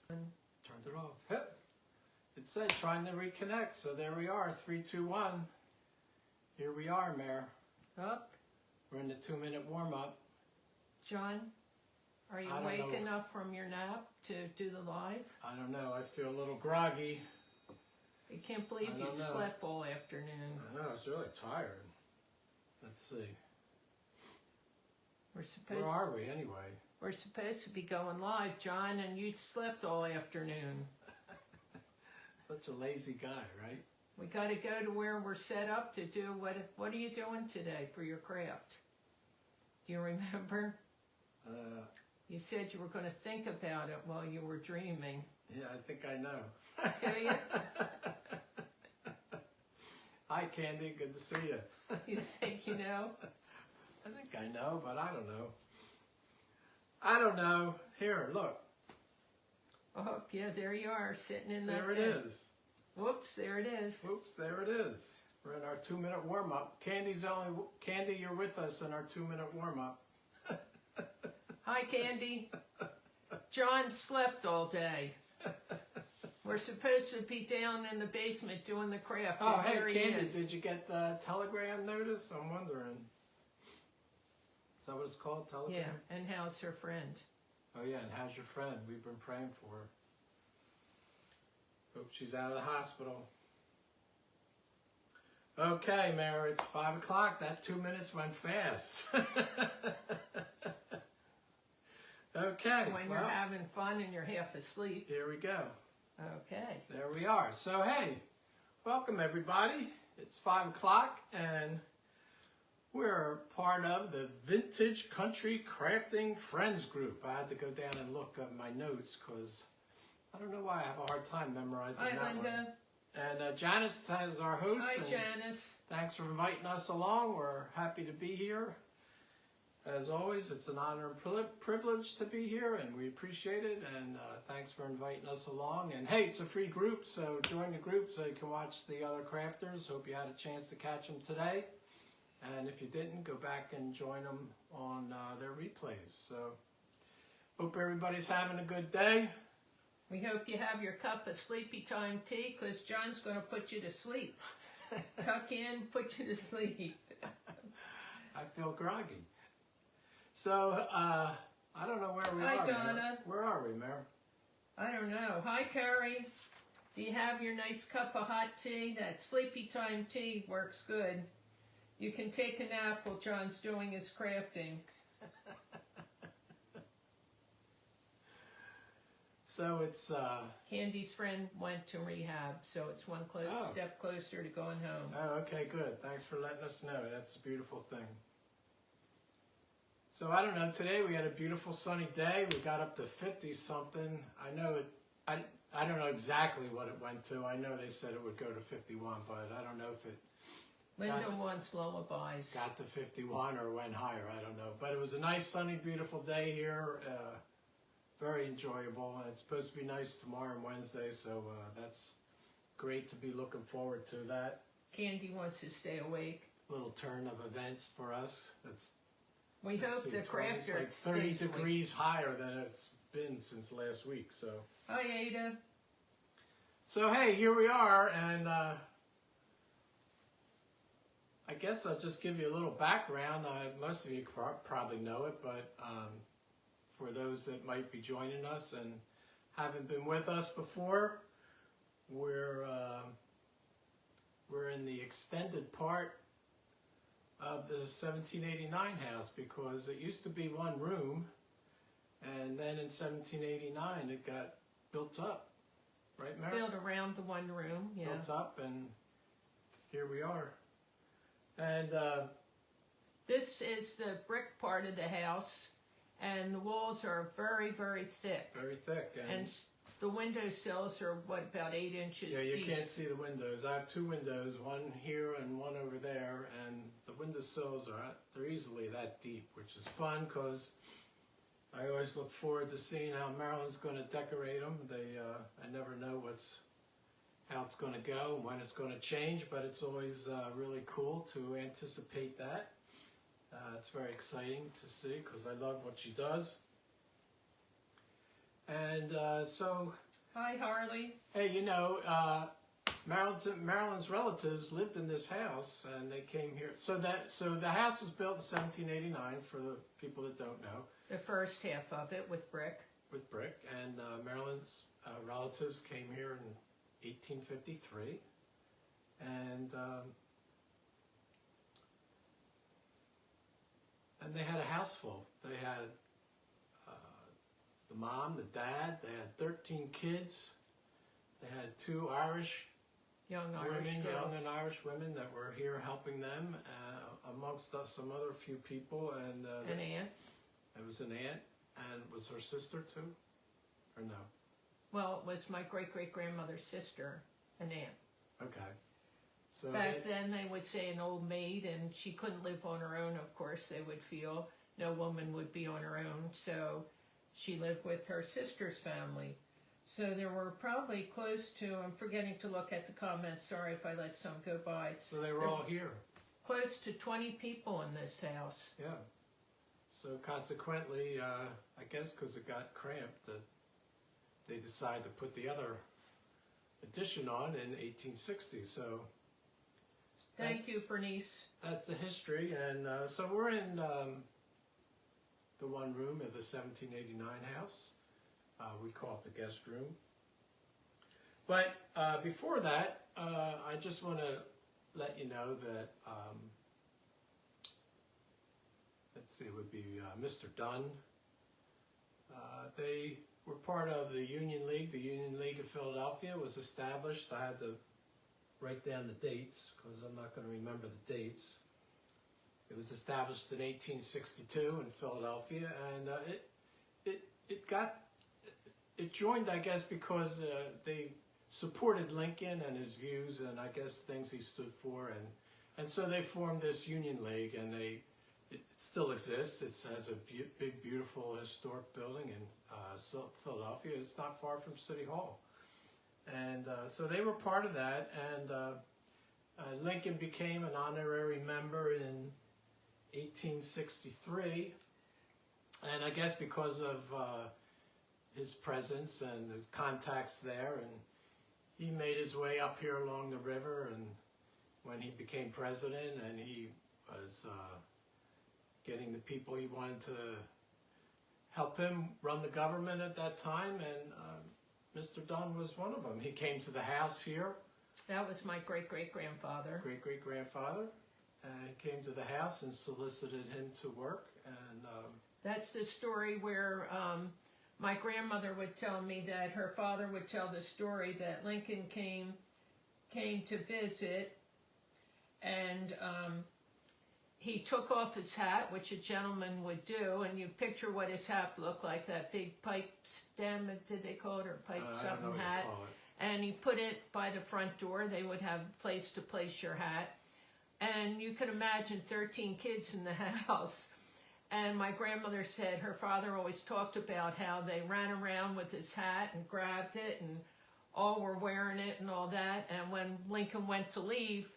Turned it off. Yep. It said trying to reconnect, so there we are, 3, 2, 1. Here we are, Mare. Up. We're in the 2-minute warm-up. John, are you awake enough from your nap to do the live? I don't know, I feel a little groggy. I can't believe you slept all afternoon. I know, I was really tired. Let's see. Where are we anyway? We're supposed to be going live, John, and you slept all afternoon. Such a lazy guy, right? We got to go to where we're set up to do what are you doing today for your craft? Do you remember? You said you were going to think about it while you were dreaming. Yeah, I think I know. Do you? Hi, Candy. Good to see you. You think you know? I think I know, but I don't know. I don't know. Here, look. Oh, yeah, there you are, sitting in that There it is. Whoops, there it is. Whoops, there it is. We're in our 2-minute warm-up. Candy, you're with us in our 2-minute warm-up. Hi, Candy. John slept all day. We're supposed to be down in the basement doing the craft. Oh, hey, Candy, did you get the telegram notice? I'm wondering. Is that what it's called, telegram? Yeah, and how's her friend? Oh, yeah, and how's your friend? We've been praying for her. Hope she's out of the hospital. Okay, Mary, it's 5 o'clock. That 2 minutes went fast. Okay. When you're having fun and you're half asleep. Here we go. Okay. There we are. So, hey, welcome everybody. It's 5 o'clock and we're part of the Vintage Country Crafting Friends group. I had to go down and look at my notes because I don't know why I have a hard time memorizing that one. Hi, Linda. And Janice is our host. Hi, Janice. Thanks for inviting us along. We're happy to be here. As always, it's an honor and privilege to be here, and we appreciate it, and thanks for inviting us along. And hey, it's a free group, so join the group so you can watch the other crafters. Hope you had a chance to catch them today. And if you didn't, go back and join them on their replays. So, hope everybody's having a good day. We hope you have your cup of sleepy time tea, because John's going to put you to sleep. Tuck in, put you to sleep. I feel groggy. So, I don't know where we are. Hi, Donna. Mare. Where are we, Mare? I don't know. Hi, Carrie. Do you have your nice cup of hot tea? That sleepy time tea works good. You can take a nap while John's doing his crafting. So it's... Candy's friend went to rehab, so it's one step closer to going home. Oh, okay, good. Thanks for letting us know. That's a beautiful thing. So I don't know, today we had a beautiful sunny day. We got up to 50-something. I know it, I don't know exactly what it went to. I know they said it would go to 51, but I don't know if it... Linda wants lullabies. Got to 51 or went higher, I don't know. But it was a nice, sunny, beautiful day here. Very enjoyable. It's supposed to be nice tomorrow and Wednesday, so that's great to be looking forward to that. Candy wants to stay awake. Little turn of events for us. We hope the crafter it's like 30 degrees higher than it's been since last week. So. Hi, Ada. So hey, here we are, and I guess I'll just give you a little background. Most of you probably know it, but for those that might be joining us and haven't been with us before, we're in the extended part of the 1789 house, because it used to be one room, and then in 1789 it got built up, right, Mary? Built around the one room, yeah. Built up, and here we are. And this is the brick part of the house, and the walls are very, very thick. Very thick. And the window sills are, what, about 8 inches deep? Yeah, you can't see the windows. I have 2 windows, one here and one over there, and the window sills they're easily that deep, which is fun because I always look forward to seeing how Marilyn's going to decorate them. I never know how it's going to go and when it's going to change, but it's always really cool to anticipate that. It's very exciting to see because I love what she does. And so, Hi, Harley. hey, you know, Marilyn's relatives lived in this house, and they came here. So the house was built in 1789. For the people that don't know, The first half of it with brick. with brick, and Marilyn's relatives came here in 1853, and they had a house full. They had the mom, the dad. They had 13 kids. They had 2 Irish Young women, Irish girls. young and Irish women that were here helping them, amongst us some other few people, and An aunt. it was an aunt, and was her sister too, or no? Well, it was my great-great-grandmother's sister, an aunt. Okay, so Back then, they would say an old maid, and she couldn't live on her own, of course. They would feel no woman would be on her own, so she lived with her sister's family. So there were probably close to, I'm forgetting to look at the comments, sorry if I let some go by, so they were all here. close to 20 people in this house. Yeah. So consequently, I guess because it got cramped, that they decided to put the other addition on in 1860. So Thank you, that's- Bernice. That's the history, and so we're in the one room of the 1789 house. We call it the guest room. But before that, I just want to let you know that, let's see, it would be Mr. Dunn. They were part of the Union League. The Union League of Philadelphia was established. I had to write down the dates because I'm not going to remember the dates. It was established in 1862 in Philadelphia, and it joined, I guess, because they supported Lincoln and his views, and I guess things he stood for, and so they formed this Union League, and it still exists. It has a big, beautiful historic building in Philadelphia. It's not far from City Hall, and so they were part of that, and Lincoln became an honorary member in 1863, and I guess because of his presence and his contacts there, and he made his way up here along the river, and when he became president, and he was getting the people he wanted to help him run the government at that time, and Mr. Dunn was one of them. He came to the house here. That was my great-great-grandfather. Great-great-grandfather. He came to the house and solicited him to work, and That's the story where my grandmother would tell me that her father would tell the story that Lincoln came to visit, and he took off his hat, which a gentleman would do, and you picture what his hat looked like, that big pipe stem, did they call it, or pipe I don't know something what you hat, call it. and he put it by the front door. They would have a place to place your hat, and you could imagine 13 kids in the house. And my grandmother said her father always talked about how they ran around with his hat and grabbed it, and all were wearing it and all that. And when Lincoln went to leave,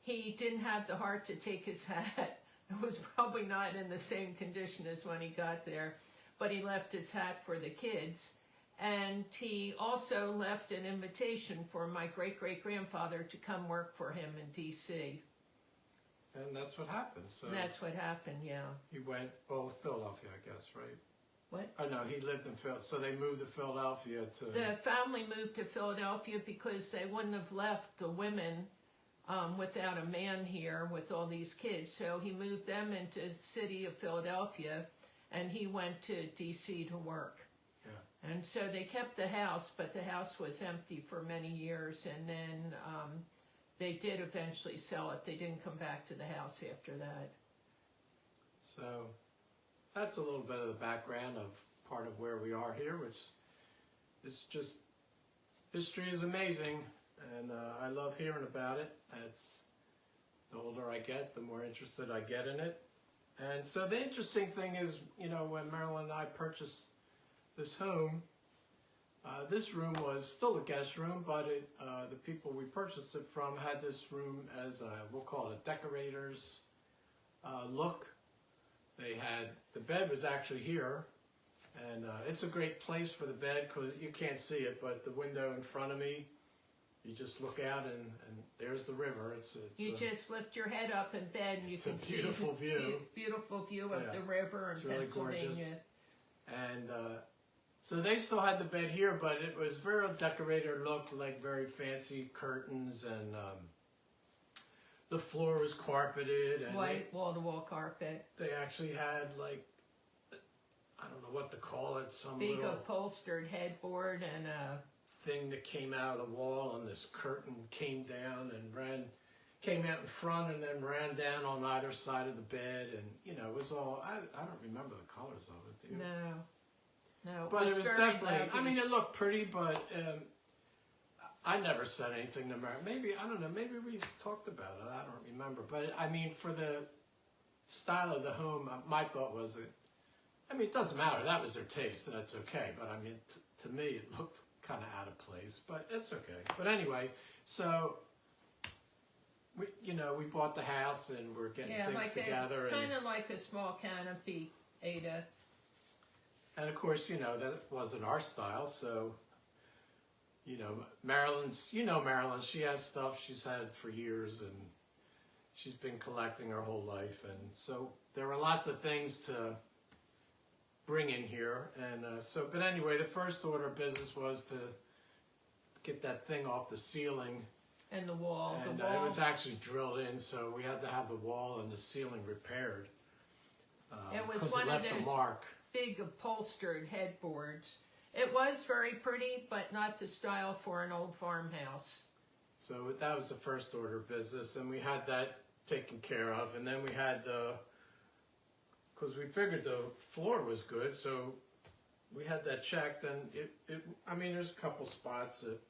he didn't have the heart to take his hat. It was probably not in the same condition as when he got there, but he left his hat for the kids. And he also left an invitation for my great-great-grandfather to come work for him in D.C. And that's what happened. So And that's what happened, yeah. he went, Philadelphia, I guess, right? What? Oh, no, he lived in Philadelphia. So they moved to Philadelphia to... The family moved to Philadelphia because they wouldn't have left the women without a man here with all these kids. So he moved them into the city of Philadelphia, and he went to D.C. to work. Yeah. And so they kept the house, but the house was empty for many years, and then they did eventually sell it. They didn't come back to the house after that. So that's a little bit of the background of part of where we are here, which is just, history is amazing, and I love hearing about it. It's, the older I get, the more interested I get in it. And so the interesting thing is, you know, when Marilyn and I purchased this home, this room was still a guest room, but the people we purchased it from had this room as we'll call it a decorator's look. They had, the bed was actually here, And it's a great place for the bed because you can't see it, but the window in front of me, you just look out and there's the river. You just lift your head up in bed and you can see beautiful view. Beautiful view of the river in really Pennsylvania. Gorgeous. And so they still had the bed here, but it was very decorated, looked like very fancy curtains, and the floor was carpeted. And white wall-to-wall carpet. They actually had, like, I don't know what to call it, some big little upholstered headboard and a thing that came out of the wall, and this curtain came down and came out in front and then ran down on either side of the bed, and it was all, I don't remember the colors of it, do you? No. But it was definitely, lavish. I mean, it looked pretty, but I never said anything to Mary. Maybe, I don't know, maybe we talked about it, I don't remember. But I mean, for the style of the home, my thought was it doesn't matter, that was their taste, so that's okay. But I mean, to me, it looked kind of out of place, but it's okay. But anyway, so we bought the house and we're getting things together. Kind of like a small canopy, Ada. And of course, that wasn't our style, so, Marilyn, she has stuff she's had for years, and she's been collecting her whole life, and so there were lots of things to bring in here, and but anyway, the first order of business was to get that thing off the ceiling. And the wall. And it was actually drilled in, so we had to have the wall and the ceiling repaired. It was because one it left of those a mark. Big upholstered headboards. It was very pretty, but not the style for an old farmhouse. So that was the first order of business, and we had that taken care of. And then we had because we figured the floor was good, so we had that checked. And I mean, there's a couple spots that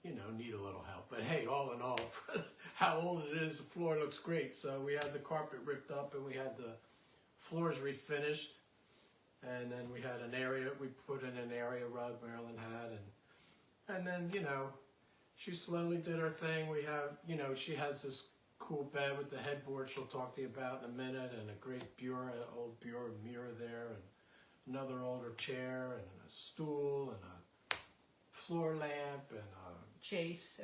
need a little help. But hey, all in all, for how old it is, the floor looks great. So we had the carpet ripped up, and we had the floors refinished. And then we had an area, we put in an area rug Marilyn had, and then, she slowly did her thing. We have, she has this cool bed with the headboard she'll talk to you about in a minute, and a great bureau, an old bureau mirror there, and another older chair, and a stool, and a floor lamp, and a chase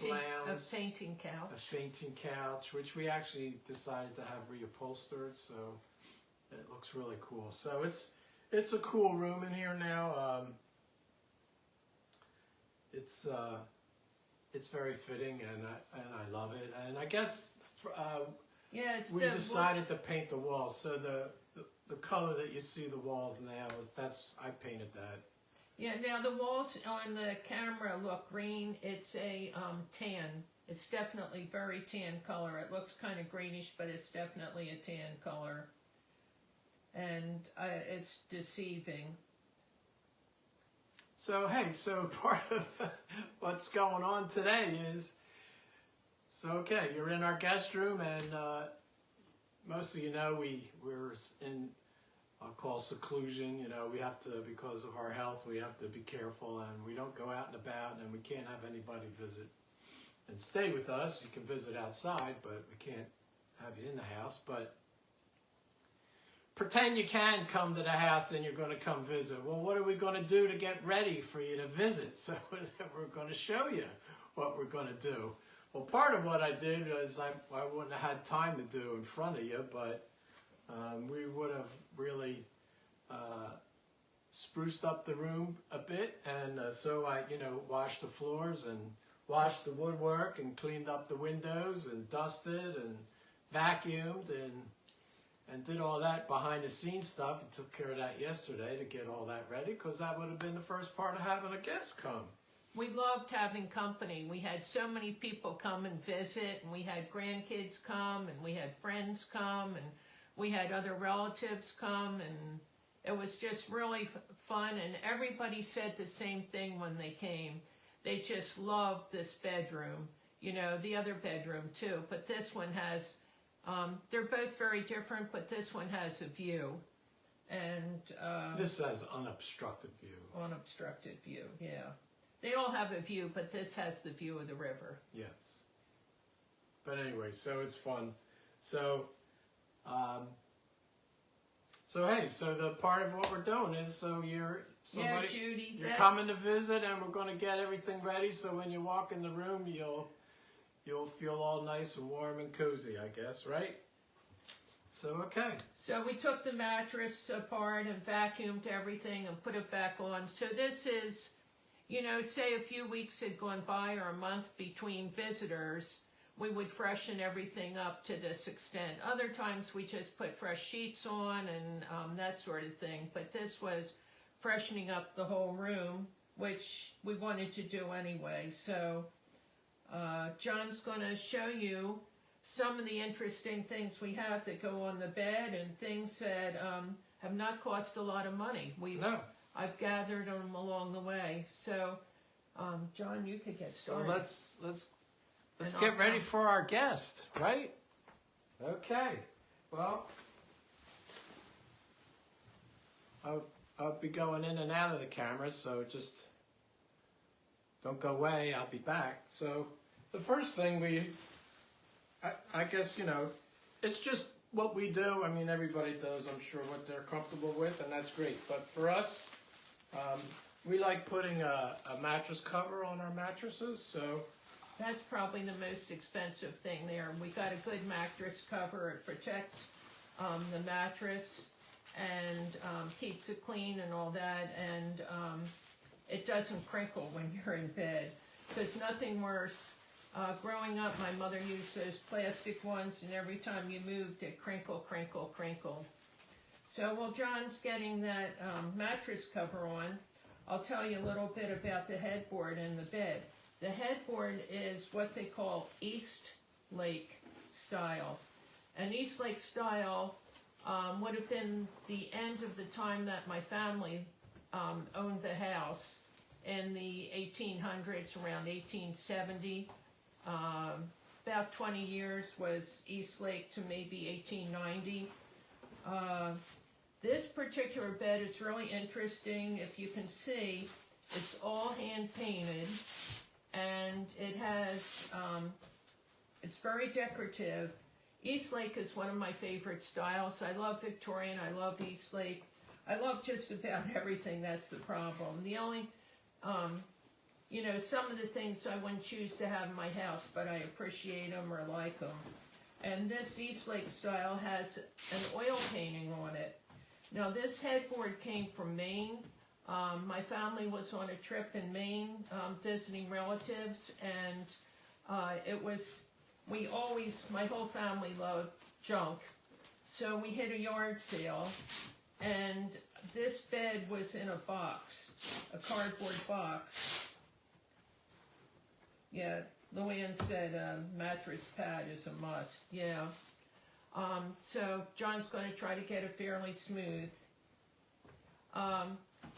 lounge, a fainting couch. A fainting couch, which we actually decided to have reupholstered, so it looks really cool. So it's a cool room in here now. It's very fitting, and I love it. And I guess we decided to paint the walls. So the color that you see the walls now I painted that. Yeah. Now the walls on the camera look green. It's a tan. It's definitely very tan color. It looks kind of greenish, but it's definitely a tan color. And it's deceiving. So hey, part of what's going on today is, okay, you're in our guest room, and most of we're in, I'll call seclusion. We have to, because of our health, we have to be careful, and we don't go out and about, and we can't have anybody visit and stay with us. You can visit outside, but we can't have you in the house. But pretend you can come to the house and you're going to come visit. Well, what are we going to do to get ready for you to visit? So we're going to show you what we're going to do. Well, part of what I did was I wouldn't have had time to do in front of you, but we would have really spruced up the room a bit. And so I, washed the floors and washed the woodwork and cleaned up the windows and dusted and vacuumed and did all that behind the scenes stuff, and took care of that yesterday to get all that ready, because that would have been the first part of having a guest come. We loved having company. We had so many people come and visit, and we had grandkids come, and we had friends come, and we had other relatives come, and it was just really fun, and everybody said the same thing when they came. They just loved this bedroom, the other bedroom too, but this one has they're both very different, but this one has a view. And this has unobstructed view. Unobstructed view, yeah. They all have a view, but this has the view of the river. Yes. But anyway, so it's fun. So So hey, so the part of what we're doing is so Yeah, Judy, you're coming to visit, and we're going to get everything ready. So when you walk in the room, you'll feel all nice and warm and cozy, I guess, right? So okay. So we took the mattress apart and vacuumed everything and put it back on. So this is, you know, say a few weeks had gone by or a month between visitors, we would freshen everything up to this extent. Other times we just put fresh sheets on and that sort of thing. But this was freshening up the whole room, which we wanted to do anyway. So John's going to show you some of the interesting things we have that go on the bed and things that have not cost a lot of money. I've gathered them along the way. So, John, you could get started. So let's get ready for our guest, right? Okay. Well, I'll be going in and out of the camera, so just don't go away. I'll be back. So the first thing I guess, you know, it's just what we do. I mean, everybody does, I'm sure, what they're comfortable with, and that's great. But for us, we like putting a mattress cover on our mattresses, so that's probably the most expensive thing there. We got a good mattress cover. It protects the mattress and keeps it clean and all that, and it doesn't crinkle when you're in bed. There's nothing worse. Growing up, my mother used those plastic ones, and every time you moved, it crinkle, crinkle, crinkle. So while John's getting that mattress cover on, I'll tell you a little bit about the headboard and the bed. The headboard is what they call East Lake style. And East Lake style would have been the end of the time that my family owned the house in the 1800s, around 1870. About 20 years was East Lake to maybe 1890. This particular bed is really interesting. If you can see, it's all hand painted, and it has, it's very decorative. East Lake is one of my favorite styles. I love Victorian, I love East Lake. I love just about everything, that's the problem. The only, you know, some of the things I wouldn't choose to have in my house, but I appreciate them or like them. And this East Lake style has an oil painting on it. Now this headboard came from Maine. My family was on a trip in Maine visiting relatives, and my whole family loved junk. So we hit a yard sale, and this bed was in a box, a cardboard box. Yeah, Luann said mattress pad is a must. Yeah. So John's going to try to get it fairly smooth.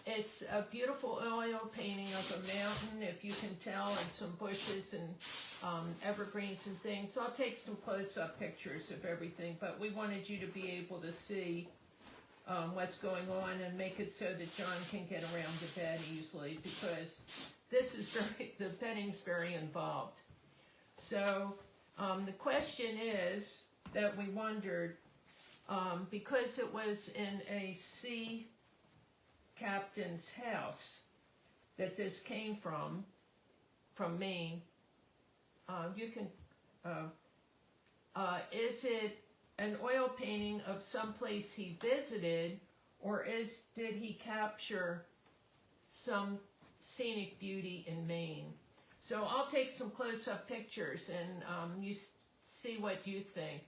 It's a beautiful oil painting of a mountain, if you can tell, and some bushes and evergreens and things. I'll take some close-up pictures of everything, but we wanted you to be able to see what's going on and make it so that John can get around the bed easily, because this is the bedding's very involved. So the question is that we wondered, because it was in a sea captain's house that this came from Maine, is it an oil painting of some place he visited, or did he capture some scenic beauty in Maine? So I'll take some close-up pictures and you see what you think.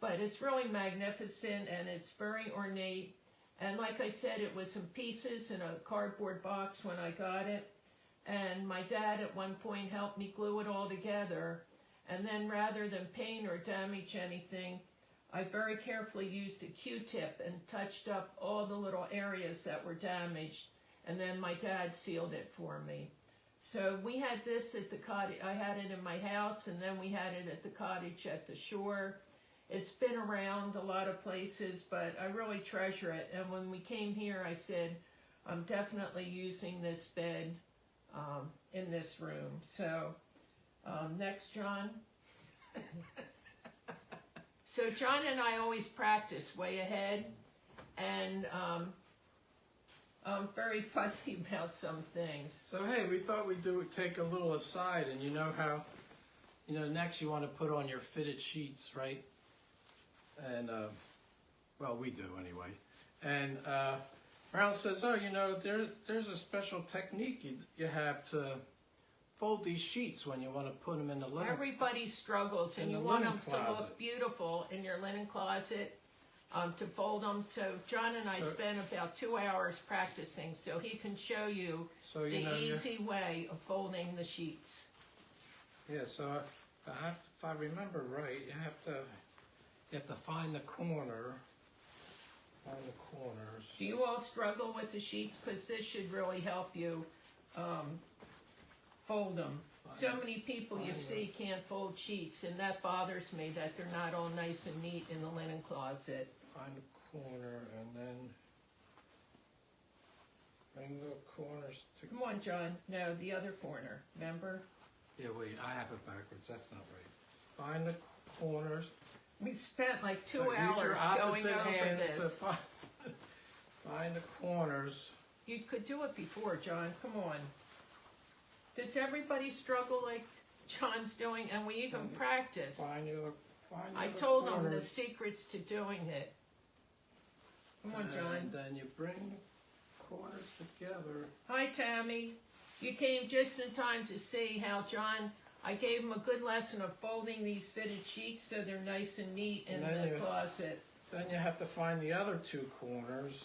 But it's really magnificent and it's very ornate. And like I said, it was in pieces in a cardboard box when I got it. And my dad at one point helped me glue it all together. And then rather than paint or damage anything, I very carefully used a Q-tip and touched up all the little areas that were damaged. And then my dad sealed it for me. So we had this at the cottage. I had it in my house, and then we had it at the cottage at the shore. It's been around a lot of places, but I really treasure it. And when we came here, I said, I'm definitely using this bed in this room. So next, John. So John and I always practice way ahead. and I'm very fussy about some things. So hey, we thought we'd take a little aside, and you know how, next you want to put on your fitted sheets, right? And well, we do anyway. And Harold says, oh, there's a special technique you have to fold these sheets when you want to put them in the linen. Everybody struggles, and you want them to look beautiful in your linen closet. To fold them. So John and I spent about 2 hours practicing, so he can show you the easy way of folding the sheets. Yeah. So if I remember right, you have to find the corner. Find the corners. Do you all struggle with the sheets? Because this should really help you fold them. So many people you see can't fold sheets, and that bothers me that they're not all nice and neat in the linen closet. Find the corner and then bring the corners to... Come on, John. No, the other corner. Remember? Yeah, wait, I have it backwards. That's not right. Find the corners. We spent like 2 hours going over this. Find the corners. You could do it before, John. Come on. Does everybody struggle like John's doing? And we even practiced. I told him the secrets to doing it. Come on, John. And then you bring the corners together. Hi, Tammy. You came just in time to see how John, I gave him a good lesson of folding these fitted sheets so they're nice and neat in the closet. Then you have to find the other two corners.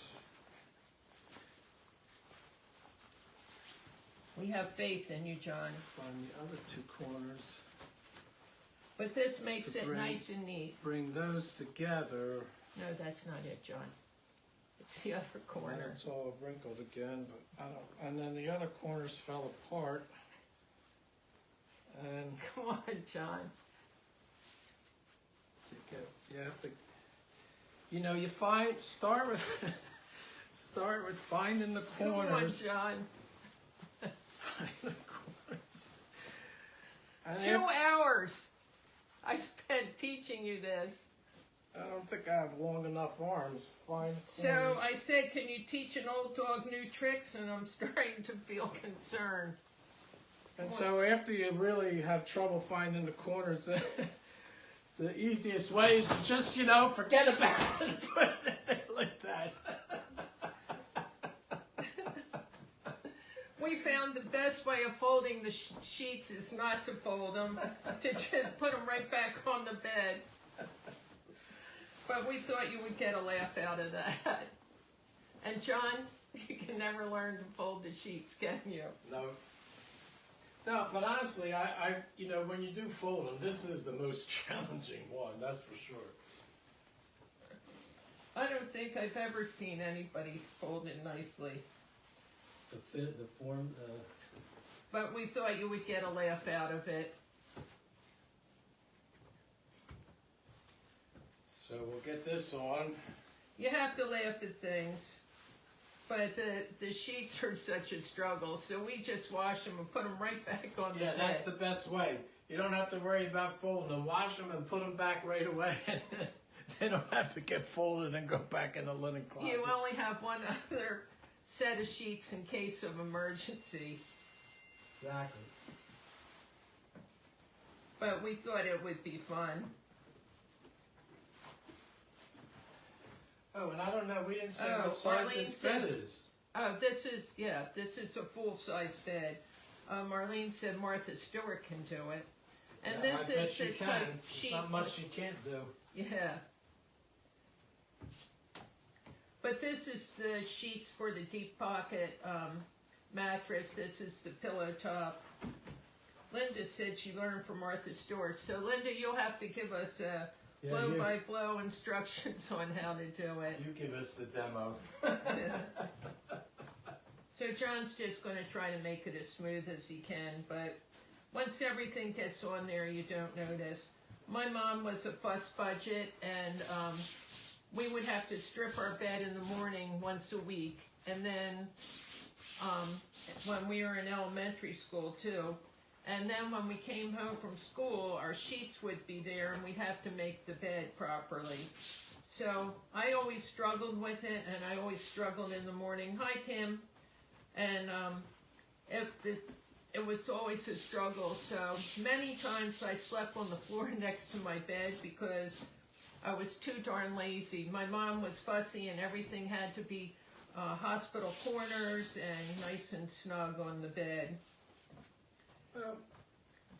We have faith in you, John. Find the other two corners. But this makes it nice and neat. Bring those together. No, that's not it, John. It's the other corner. And it's all wrinkled again, but I don't. And then the other corners fell apart. And come on, John. You have to. Start with finding the corners. Come on, John. Find the corners. And 2 hours. I spent teaching you this. I don't think I have long enough arms. So I said, can you teach an old dog new tricks? And I'm starting to feel concerned. And so after you really have trouble finding the corners, the easiest way is to just, forget about it and put it like that. We found the best way of folding the sheets is not to fold them, to just put them right back on the bed. But we thought you would get a laugh out of that. And John, you can never learn to fold the sheets, can you? No. No, but honestly, I when you do fold them, this is the most challenging one, that's for sure. I don't think I've ever seen anybody fold it nicely. The form. But we thought you would get a laugh out of it. So we'll get this on. You have to laugh at things. But the sheets are such a struggle, so we just wash them and put them right back on the bed. Yeah, that's the best way. You don't have to worry about folding them. Wash them and put them back right away. They don't have to get folded and go back in the linen closet. You only have one other set of sheets in case of emergency. Exactly. But we thought it would be fun. Oh, and I don't know, we didn't say what size this bed is. Oh, this is a full-size bed. Marlene said Martha Stewart can do it. And Yeah, this I bet is she the can. type There's sheet. not much she can't do. Yeah. But this is the sheets for the deep pocket mattress. This is the pillow top. Linda said she learned from Martha Stewart. So Linda, you'll have to give us blow-by-blow instructions on how to do it. You give us the demo. So John's just going to try to make it as smooth as he can, but once everything gets on there, you don't notice. My mom was a fuss budget, and we would have to strip our bed in the morning once a week, and then when we were in elementary school too. And then when we came home from school, our sheets would be there, and we'd have to make the bed properly. So I always struggled with it, and I always struggled in the morning. Hi, Kim. And it was always a struggle. So many times I slept on the floor next to my bed because I was too darn lazy. My mom was fussy, and everything had to be hospital corners and nice and snug on the bed. Well,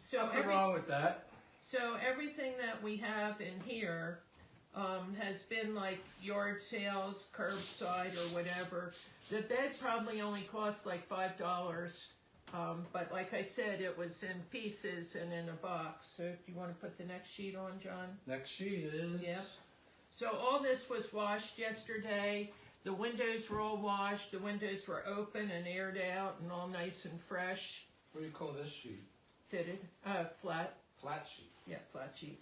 So nothing wrong with that. So everything that we have in here has been like yard sales, curbside, or whatever. The bed probably only cost like $5, but like I said, it was in pieces and in a box. So do you want to put the next sheet on, John? Next sheet is... Yep. So all this was washed yesterday. The windows were all washed. The windows were open and aired out and all nice and fresh. What do you call this sheet? Fitted, flat. Flat sheet. Yeah, flat sheet.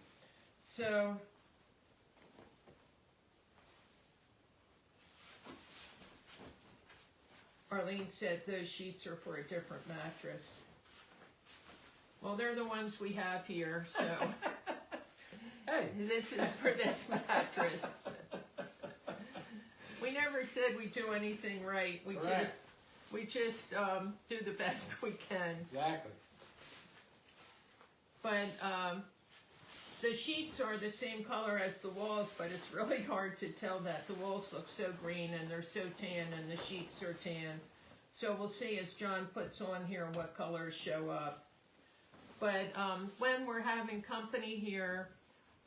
So Arlene said those sheets are for a different mattress. Well, they're the ones we have here, so Hey, this is for this mattress. We never said we'd do anything right. We Correct. just do the best we can. exactly. But the sheets are the same color as the walls, but it's really hard to tell that. The walls look so green and they're so tan and the sheets are tan. So we'll see as John puts on here what colors show up. But when we're having company here,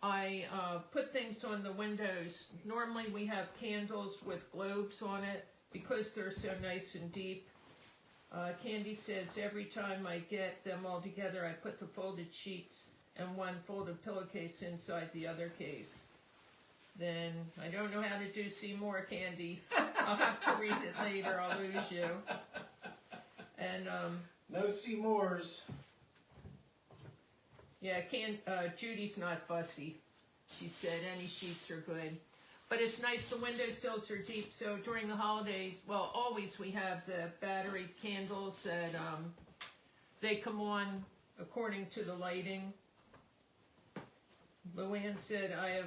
I put things on the windows. Normally we have candles with globes on it because they're so nice and deep. Candy says every time I get them all together, I put the folded sheets and one folded pillowcase inside the other case. Then I don't know how to do see more, Candy. I'll have to read it later. I'll lose you. And No Seymours. yeah, Judy's not fussy. She said any sheets are good. But it's nice, the windowsills are deep, so during the holidays, well, always we have the battery candles that they come on according to the lighting. Luann said, I have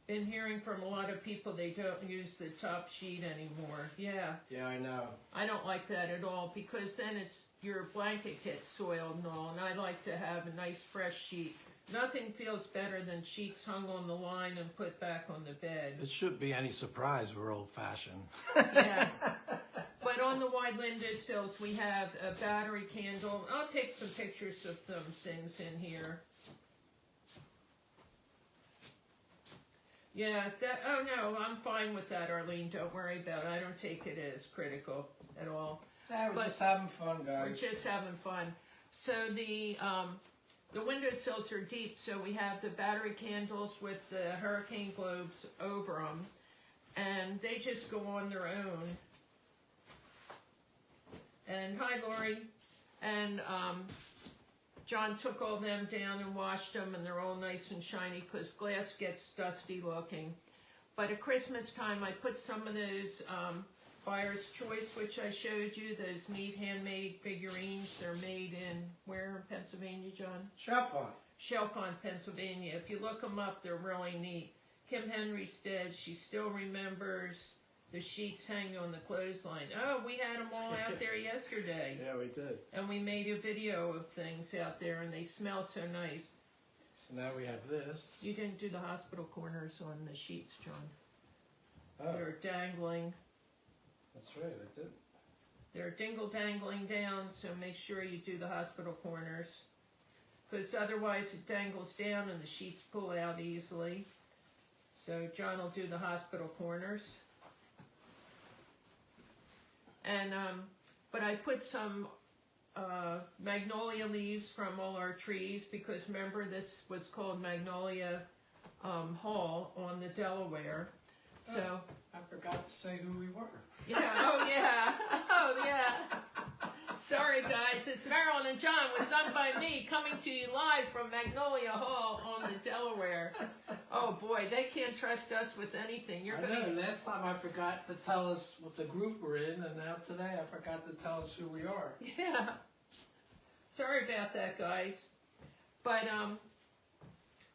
been hearing from a lot of people they don't use the top sheet anymore. Yeah, Yeah, I know. I don't like that at all because then your blanket gets soiled and all, and I like to have a nice fresh sheet. Nothing feels better than sheets hung on the line and put back on the bed. It shouldn't be any surprise we're old-fashioned. Yeah. But on the wide windowsills, we have a battery candle. I'll take some pictures of some things in here. Yeah, oh no, I'm fine with that, Arlene. Don't worry about it. I don't take it as critical at all. Yeah, we're But just having fun, We're guys. just having fun. So the windowsills are deep, so we have the battery candles with the hurricane globes over them, and they just go on their own. And hi, Lori. And John took all them down and washed them, and they're all nice and shiny because glass gets dusty looking. But at Christmas time, I put some of those Buyer's Choice, which I showed you, those neat handmade figurines. They're made in, where in Pennsylvania, John? Chalfont. Chalfont, Pennsylvania. If you look them up, they're really neat. Kim Henry said she still remembers the sheets hanging on the clothesline. Oh, we had them all out there yesterday. Yeah, we did. And we made a video of things out there, and they smell so nice. So now we have this. You didn't do the hospital corners on the sheets, John. Oh, They're dangling. that's right, I did. They're dingle-dangling down, so make sure you do the hospital corners. Because otherwise it dangles down and the sheets pull out easily. So John will do the hospital corners. And, but I put some magnolia leaves from all our trees, because remember this was called Magnolia Hall on the Delaware. So, I forgot to say who we were. yeah, oh yeah, oh yeah. Sorry guys, it's Marilyn and John was done by me, coming to you live from Magnolia Hall on the Delaware. Oh boy, they can't trust us with anything. You're I gonna know, last time I forgot to tell us what the group we're in, and now today I forgot to tell us who we are. Yeah. Sorry about that, guys. But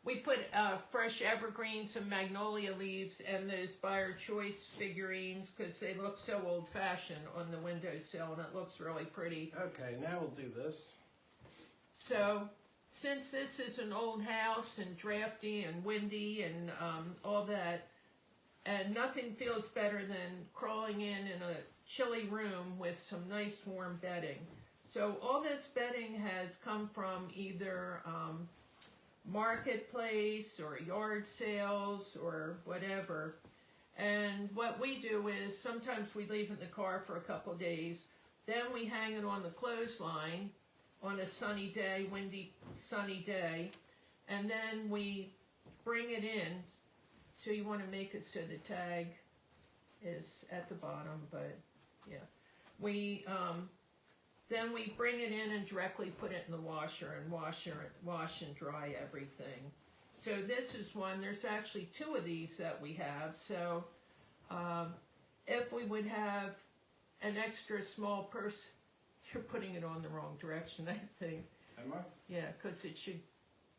We put fresh evergreens, some magnolia leaves, and those buyer choice figurines because they look so old-fashioned on the windowsill, and it looks really pretty. Okay, now we'll do this. So, since this is an old house and drafty and windy and all that, and nothing feels better than crawling in a chilly room with some nice warm bedding. So all this bedding has come from either marketplace or yard sales or whatever. And what we do is sometimes we leave it in the car for a couple of days. Then we hang it on the clothesline on a sunny day, windy sunny day. And then we bring it in. So you want to make it so the tag is at the bottom, but yeah. Then we bring it in and directly put it in the washer and wash and dry everything. So this is one. There's actually two of these that we have. So if we would have an extra small purse, you're putting it on the wrong direction, I think. Am I? Yeah, because it should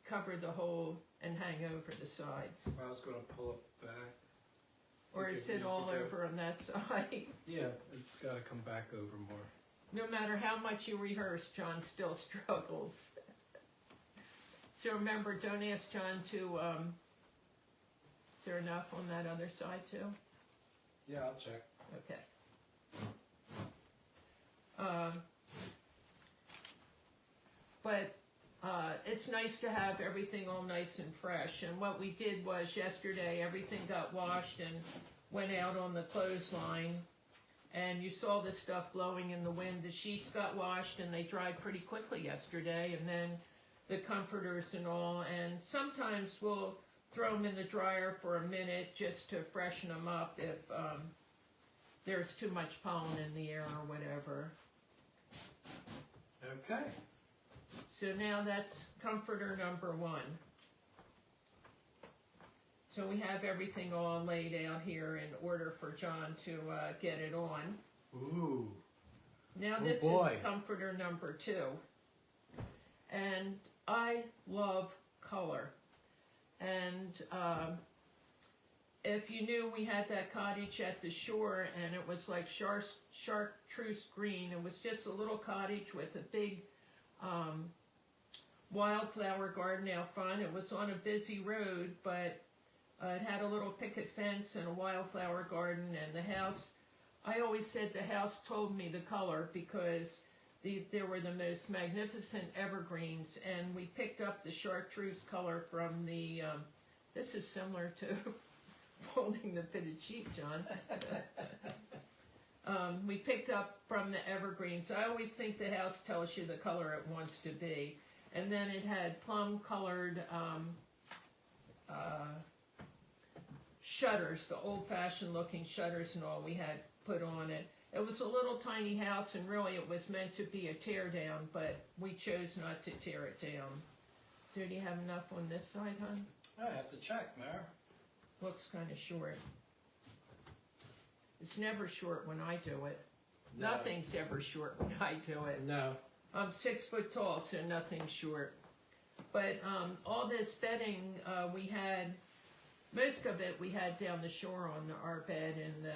cover the whole and hang over the sides. I was going to pull it back. Or is it all over on that side? Yeah, it's got to come back over more. No matter how much you rehearse, John still struggles. So remember, don't ask John to, is there enough on that other side too? Yeah, I'll check. Okay. But it's nice to have everything all nice and fresh. And what we did was yesterday, everything got washed and went out on the clothesline. And you saw the stuff blowing in the wind. The sheets got washed and they dried pretty quickly yesterday. And then the comforters and all. And sometimes we'll throw them in the dryer for a minute just to freshen them up if there's too much pollen in the air or whatever. Okay. So now that's comforter number one. So we have everything all laid out here in order for John to get it on. Ooh. Now Oh, this boy. is comforter number two. And I love color. And if you knew, we had that cottage at the shore and it was like chartreuse green. It was just a little cottage with a big wildflower garden out front. It was on a busy road, but it had a little picket fence and a wildflower garden, and the house, I always said the house told me the color because there were the most magnificent evergreens, and we picked up the chartreuse color from the, this is similar to folding the fitted sheet, John. We picked up from the evergreens. I always think the house tells you the color it wants to be. And then it had plum-colored shutters, the old-fashioned looking shutters and all we had put on it. It was a little tiny house, and really it was meant to be a tear down, but we chose not to tear it down. So do you have enough on this side, hon? I have to check, Mayor. Looks kind of short. It's never short when I do it. No. Nothing's ever short when I do it. No. I'm 6 foot tall, so nothing's short. But all this bedding, we had, most of it we had down the shore on our bed, and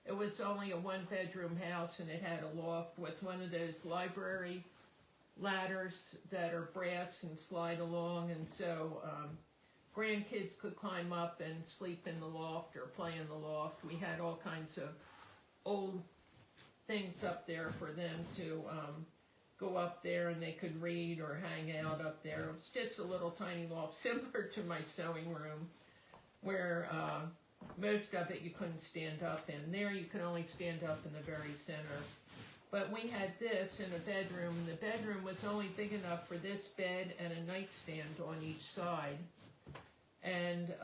it was only a one-bedroom house, and it had a loft with one of those library ladders that are brass and slide along, and so grandkids could climb up and sleep in the loft or play in the loft. We had all kinds of old things up there for them to go up there, and they could read or hang out up there. It was just a little tiny loft, similar to my sewing room, where most of it you couldn't stand up in. There you could only stand up in the very center. But we had this in a bedroom. The bedroom was only big enough for this bed and a nightstand on each side. And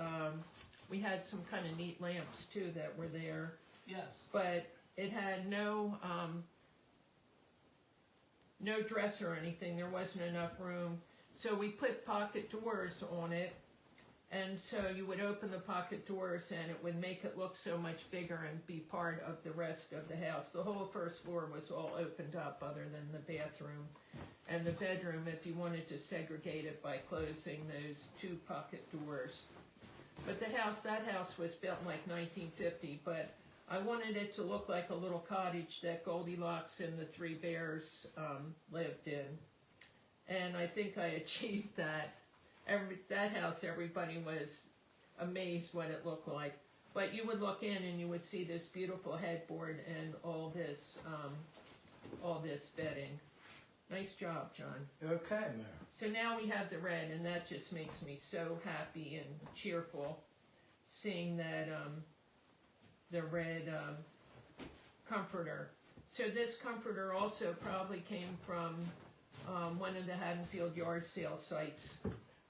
we had some kind of neat lamps too that were there. Yes. But it had no dresser or anything. There wasn't enough room. So we put pocket doors on it. And so you would open the pocket doors and it would make it look so much bigger and be part of the rest of the house. The whole first floor was all opened up other than the bathroom and the bedroom if you wanted to segregate it by closing those two pocket doors. But that house was built in like 1950, but I wanted it to look like a little cottage that Goldilocks and the Three Bears lived in. And I think I achieved that. That house, everybody was amazed what it looked like. But you would look in and you would see this beautiful headboard and all this bedding. Nice job, John. Okay, Mayor. So now we have the red, and that just makes me so happy and cheerful seeing that the red comforter. So this comforter also probably came from one of the Haddonfield yard sale sites.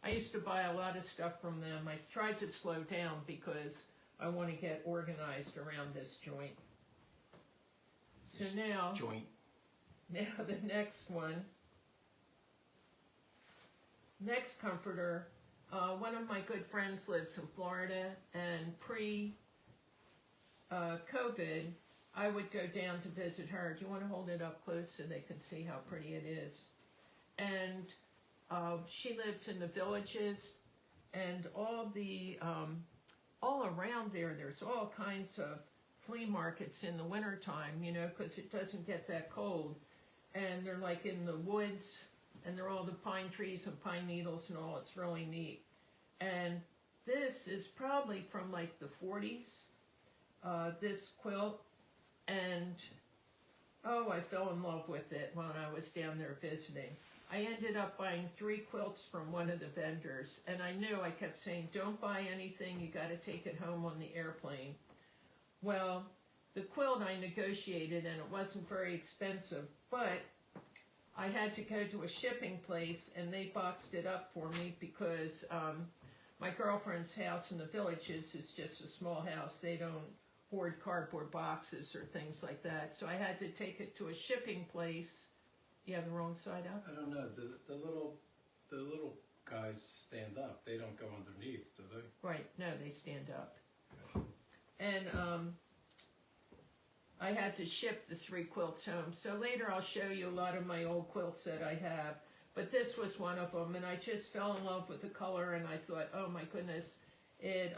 I used to buy a lot of stuff from them. I tried to slow down because I want to get organized around this joint. So now the next one. Next comforter, one of my good friends lives in Florida, and pre-COVID, I would go down to visit her. Do you want to hold it up close so they can see how pretty it is? And she lives in the Villages, and all around there, there's all kinds of flea markets in the wintertime, you know, because it doesn't get that cold. And they're like in the woods, and they're all the pine trees and pine needles and all. It's really neat. And this is probably from like the 40s, this quilt. And, oh, I fell in love with it when I was down there visiting. I ended up buying 3 quilts from one of the vendors. And I knew, I kept saying, don't buy anything. You got to take it home on the airplane. Well, the quilt I negotiated, and it wasn't very expensive, but I had to go to a shipping place, and they boxed it up for me because my girlfriend's house in the Villages is just a small house. They don't hoard cardboard boxes or things like that. So I had to take it to a shipping place. You have the wrong side up? I don't know. The little guys stand up. They don't go underneath, do they? Right. No, they stand up. And I had to ship the 3 quilts home. So later I'll show you a lot of my old quilts that I have. But this was one of them, and I just fell in love with the color, and I thought, oh my goodness, it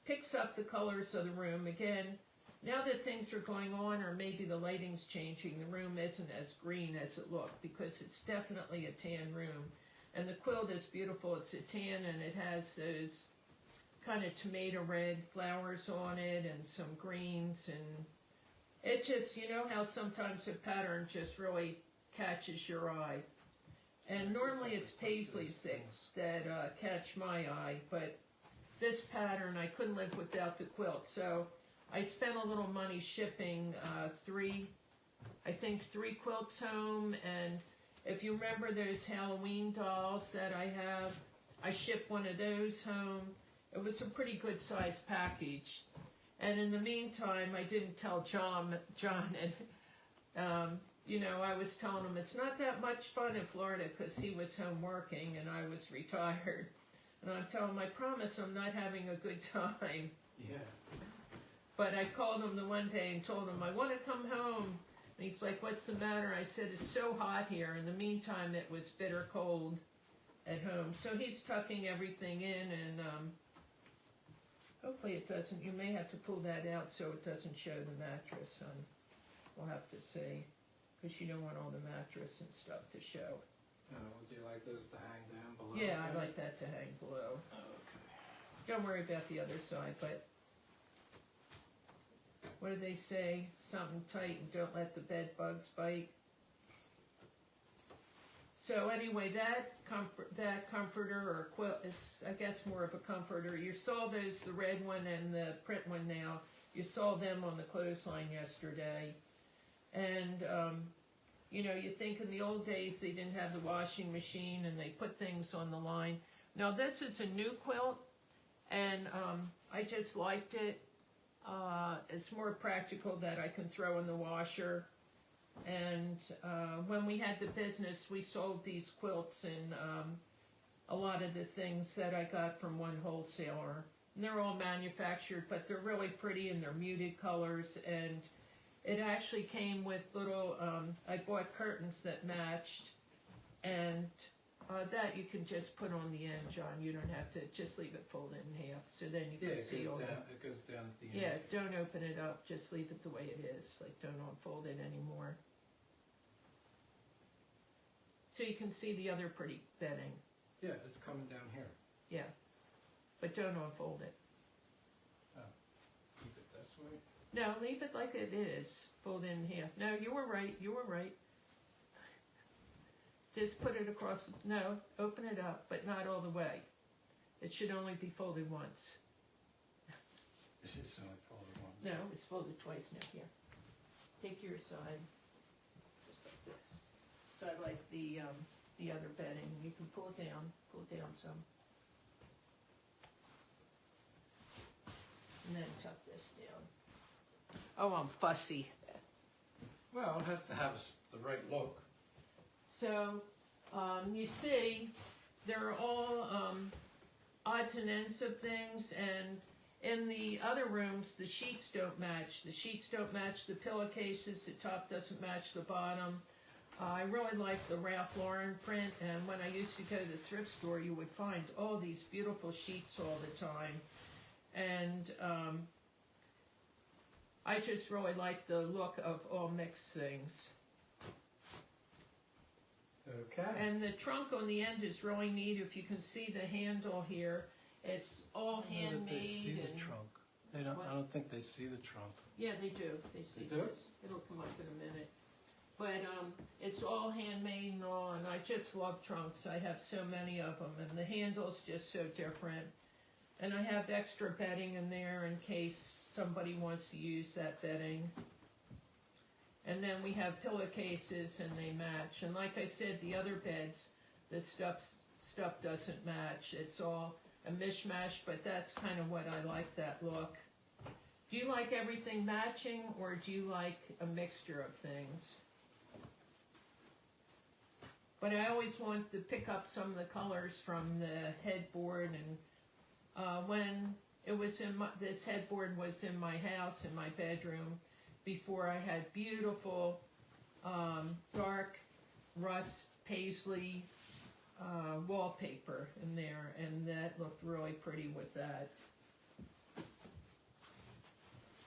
picks up the colors of the room. Again, now that things are going on, or maybe the lighting's changing, the room isn't as green as it looked, because it's definitely a tan room. And the quilt is beautiful. It's a tan, and it has those kind of tomato red flowers on it, and some greens, and it just, you know how sometimes a pattern just really catches your eye. And normally it's paisleys that catch my eye, but this pattern, I couldn't live without the quilt. So I spent a little money shipping 3 quilts home. And if you remember those Halloween dolls that I have, I shipped one of those home. It was a pretty good sized package. And in the meantime, I didn't tell John, and you know, I was telling him it's not that much fun in Florida because he was home working and I was retired. And I'm telling him, I promise I'm not having a good time. Yeah. But I called him the one day and told him, I want to come home. And he's like, what's the matter? I said, it's so hot here. In the meantime, it was bitter cold at home. So he's tucking everything in, and hopefully it doesn't, you may have to pull that out so it doesn't show the mattress. We'll have to see, because you don't want all the mattress and stuff to show. Would you like those to hang down below? Yeah, I'd like that to hang below. Okay. Don't worry about the other side, but what do they say? Something tight and don't let the bed bugs bite. So anyway, that comforter or quilt is, I guess, more of a comforter. You saw those, the red one and the print one now. You saw them on the clothesline yesterday. And, you know, you think in the old days they didn't have the washing machine and they put things on the line. Now this is a new quilt, and I just liked it. It's more practical that I can throw in the washer. And when we had the business, we sold these quilts in a lot of the things that I got from one wholesaler. And they're all manufactured, but they're really pretty and they're muted colors. And it actually came with little, I bought curtains that matched. And that you can just put on the end, John. You don't have to, just leave it folded in half. So then you can see all that. It goes down at the end. Yeah, don't open it up. Just leave it the way it is. Like, don't unfold it anymore. So you can see the other pretty bedding. Yeah, it's coming down here. Yeah. But don't unfold it. Keep it this way. No, leave it like it is. Fold it in half. No, you were right. You were right. Just put it across. No, open it up, but not all the way. It should only be folded once. It's just only folded once. No, it's folded twice now. Here. Take your side. Just like this. So I like the other bedding. You can pull it down some. And then tuck this down. Oh, I'm fussy. Well, it has to have the right look. So, you see, they're all odds and ends of things, and in the other rooms, the sheets don't match. The sheets don't match the pillowcases, the top doesn't match the bottom. I really like the Ralph Lauren print, and when I used to go to the thrift store, you would find all these beautiful sheets all the time. And I just really like the look of all mixed things. Okay. And the trunk on the end is really neat. If you can see the handle here, it's all handmade. They see and the trunk. They don't. What? I don't think they see the trunk. Yeah, they do. They see They do? this. It'll come up in a minute. But it's all handmade and all, and I just love trunks. I have so many of them, and the handle's just so different. And I have extra bedding in there in case somebody wants to use that bedding. And then we have pillowcases, and they match. And like I said, the other beds, the stuff doesn't match. It's all a mishmash, but that's kind of what I like, that look. Do you like everything matching, or do you like a mixture of things? But I always want to pick up some of the colors from the headboard, and when it was in this headboard was in my house, in my bedroom, before I had beautiful dark rust paisley wallpaper in there, and that looked really pretty with that.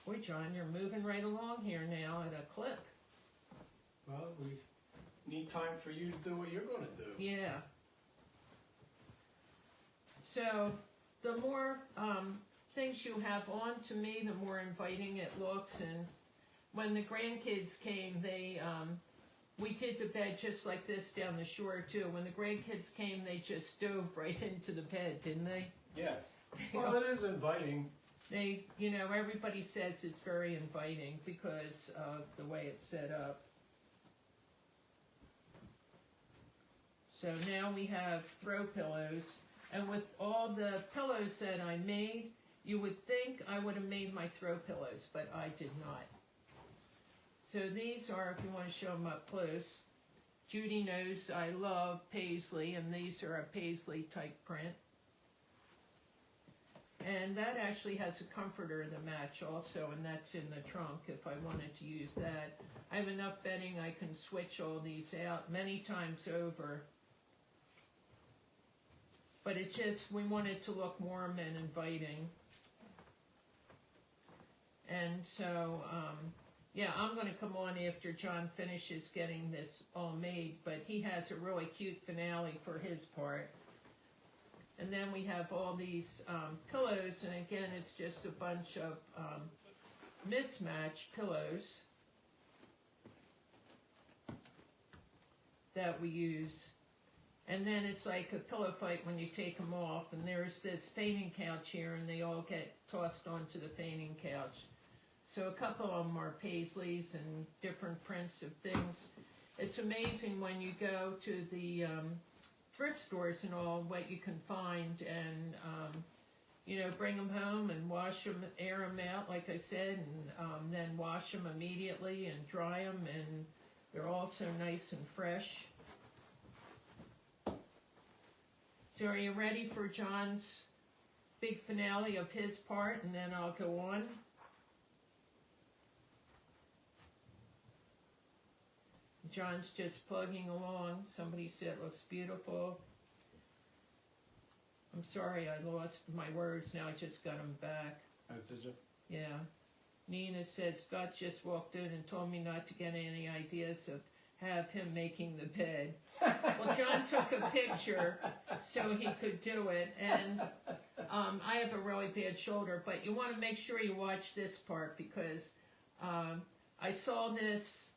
Boy, John, you're moving right along here now at a clip. Well, we need time for you to do what you're going to do. Yeah. So the more things you have on to me, the more inviting it looks. And when the grandkids came, we did the bed just like this down the shore too. When the grandkids came, they just dove right into the bed, didn't they? Yes. Well, it is inviting. They, everybody says it's very inviting because of the way it's set up. So now we have throw pillows, and with all the pillows that I made, you would think I would have made my throw pillows, but I did not. So these are, if you want to show them up close, Judy knows I love paisley, and these are a paisley type print. And that actually has a comforter to match also, and that's in the trunk if I wanted to use that. I have enough bedding I can switch all these out many times over. But we wanted to look warm and inviting. And so, yeah, I'm going to come on after John finishes getting this all made, but he has a really cute finale for his part. And then we have all these pillows, and again, it's just a bunch of mismatched pillows that we use. And then it's like a pillow fight when you take them off, and there's this fainting couch here, and they all get tossed onto the fainting couch. So a couple of them are paisleys and different prints of things. It's amazing when you go to the thrift stores and all what you can find, and bring them home and wash them, air them out like I said, and then wash them immediately and dry them, and they're all so nice and fresh. So are you ready for John's big finale of his part, and then I'll go on? John's just plugging along. Somebody said it looks beautiful. I'm sorry, I lost my words. Now I just got them back. Oh, did you? Yeah. Nina says, Scott just walked in and told me not to get any ideas of have him making the bed. Well, John took a picture so he could do it, and I have a really bad shoulder, but you want to make sure you watch this part because I saw this,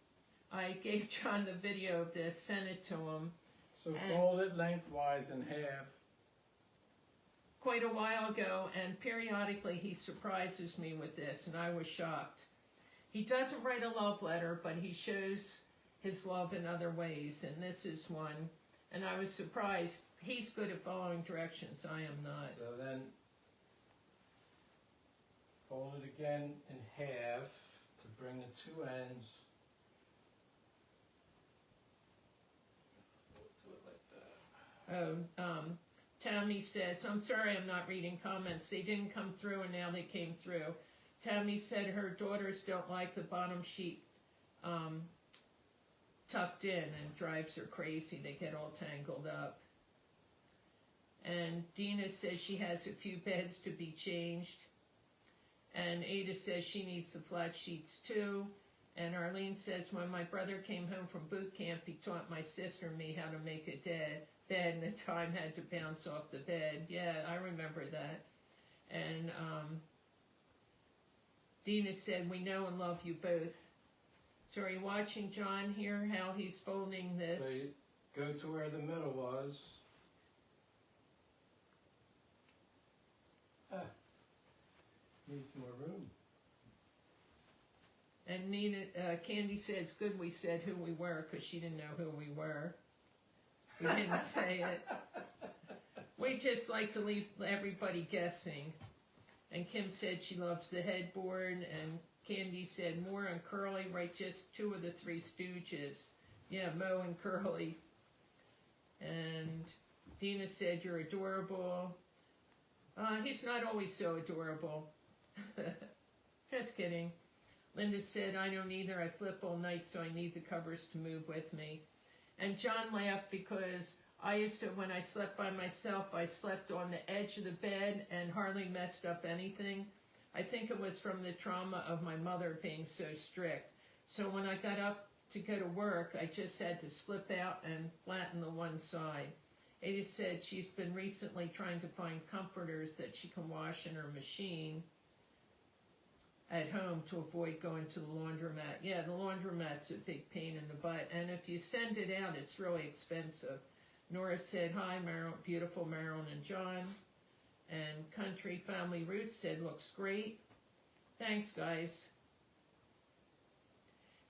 I gave John the video of this, sent it to him. So fold it lengthwise in half. Quite a while ago, and periodically he surprises me with this, and I was shocked. He doesn't write a love letter, but he shows his love in other ways, and this is one. And I was surprised. He's good at following directions. I am not. So then fold it again in half to bring the two ends. Do it like that. Oh, Tammy says, I'm sorry I'm not reading comments. They didn't come through, and now they came through. Tammy said her daughters don't like the bottom sheet tucked in and drives her crazy. They get all tangled up. And Dina says she has a few beds to be changed. And Ada says she needs the flat sheets too. And Arlene says, when my brother came home from boot camp, he taught my sister and me how to make a bed, and the time had to bounce off the bed. Yeah, I remember that. And Dina said, we know and love you both. So are you watching John here, how he's folding this? So you go to where the middle was. Needs more room. And Nina, Candy said, it's good we said who we were, because she didn't know who we were. We didn't say it. We just like to leave everybody guessing. And Kim said she loves the headboard, and Candy said Moore and Curly, right, just two of the Three Stooges. Yeah, Mo and Curly. And Dina said, you're adorable. He's not always so adorable. Just kidding. Linda said, I don't either. I flip all night, so I need the covers to move with me. And John laughed because I used to, when I slept by myself, I slept on the edge of the bed and hardly messed up anything. I think it was from the trauma of my mother being so strict. So when I got up to go to work, I just had to slip out and flatten the one side. Ada said she's been recently trying to find comforters that she can wash in her machine at home to avoid going to the laundromat. Yeah, the laundromat's a big pain in the butt, and if you send it out, it's really expensive. Nora said, hi, beautiful Marilyn and John. And Country Family Roots said, looks great. Thanks, guys.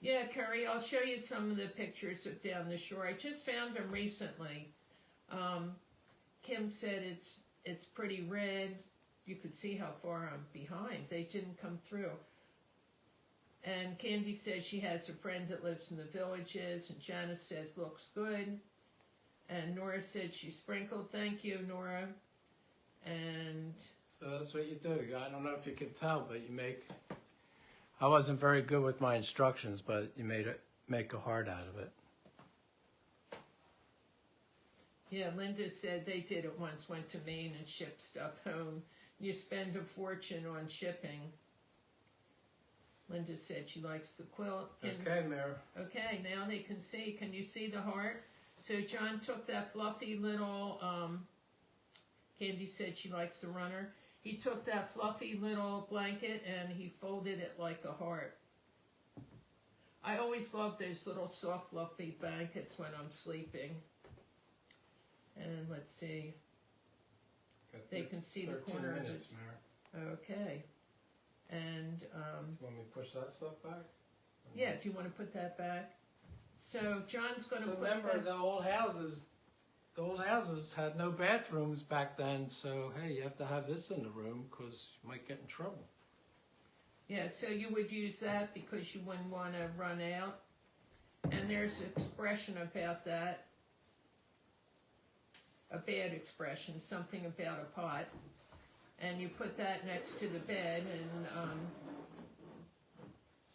Yeah, Curry, I'll show you some of the pictures of down the shore. I just found them recently. Kim said it's pretty red. You could see how far I'm behind. They didn't come through. And Candy says she has a friend that lives in the Villages, and Janice says looks good. And Nora said she sprinkled. Thank you, Nora. And so that's what you do. I don't know if you could tell, but you make. I wasn't very good with my instructions, but you make a heart out of it. yeah, Linda said they did it once, went to Maine and shipped stuff home. You spend a fortune on shipping. Linda said she likes the quilt. Okay, Mary. Okay, now they can see. Can you see the heart? So John took that fluffy little, Candy said she likes the runner. He took that fluffy little blanket and he folded it like a heart. I always love those little soft fluffy blankets when I'm sleeping. And let's see. They can see the corner of it. 13 minutes, Mary. Okay. And, Want me to push that stuff back? yeah, do you want to put that back? So John's going to So put remember, that... the old houses had no bathrooms back then, so hey, you have to have this in the room because you might get in trouble. Yeah, so you would use that because you wouldn't want to run out. And there's an expression about that. a bad expression, something about a pot. And you put that next to the bed, and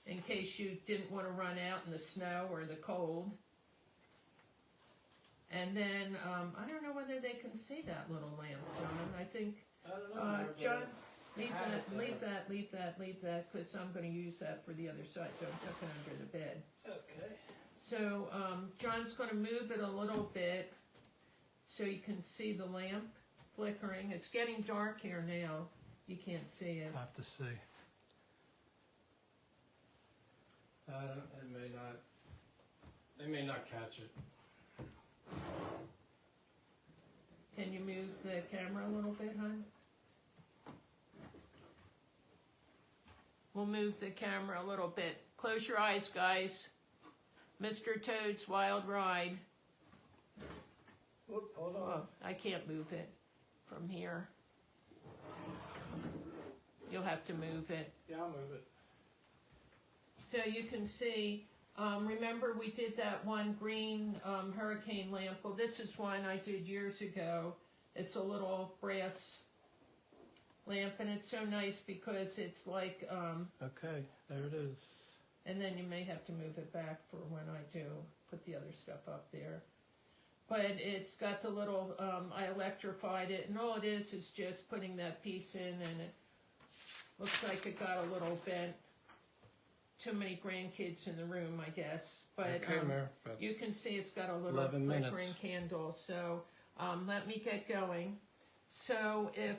in case you didn't want to run out in the snow or the cold. And then, I don't know whether they can see that little lamp, John. I think, I don't know. John, leave that, because I'm going to use that for the other side. Don't tuck it under the bed. Okay. So, John's going to move it a little bit so you can see the lamp flickering. It's getting dark here now. You can't see it. I'll have to see. They may not catch it. Can you move the camera a little bit, hon? We'll move the camera a little bit. Close your eyes, guys. Mr. Toad's Wild Ride. Whoop, hold on. Oh, I can't move it from here. You'll have to move it. Yeah, I'll move it. So you can see, remember we did that one green hurricane lamp. Well, this is one I did years ago. It's a little brass lamp, and it's so nice because it's like... Okay, there it is. And then you may have to move it back for when I do put the other stuff up there. But it's got the little, I electrified it, and all it is just putting that piece in, and it looks like it got a little bent. Too many grandkids in the room, I guess. But Okay, Mayor, but you can see it's got a little 11 flickering minutes. candle. So let me get going. So if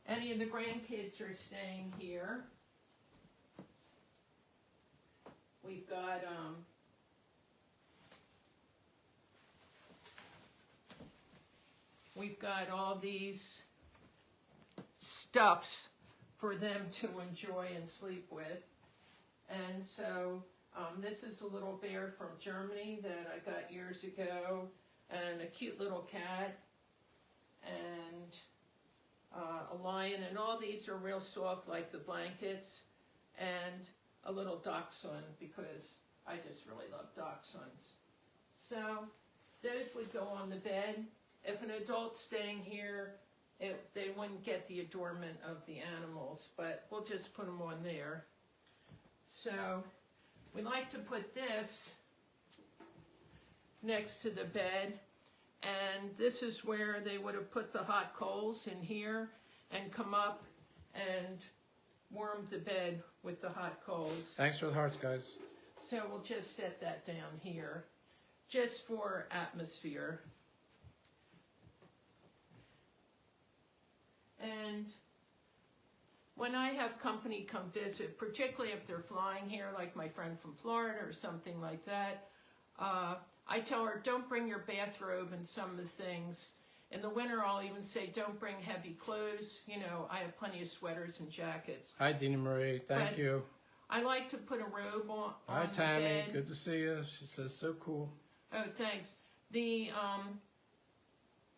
any of the grandkids are staying here, we've got all these stuffs for them to enjoy and sleep with. And so this is a little bear from Germany that I got years ago, and a cute little cat, and a lion, and all these are real soft like the blankets, and a little dachshund because I just really love dachshunds. So those would go on the bed. If an adult's staying here, they wouldn't get the adornment of the animals, but we'll just put them on there. So we like to put this next to the bed, and this is where they would have put the hot coals in here and come up and warm the bed with the hot coals. Thanks for the hearts, guys. So we'll just set that down here, just for atmosphere. And when I have company come visit, particularly if they're flying here, like my friend from Florida or something like that, I tell her, don't bring your bathrobe and some of the things. In the winter, I'll even say, don't bring heavy clothes. You know, I have plenty of sweaters and jackets. Hi, Dina Marie. Thank you. I like to put a robe on Hi, the Tammy. bed. Good to see you. She says, so cool. Oh, thanks.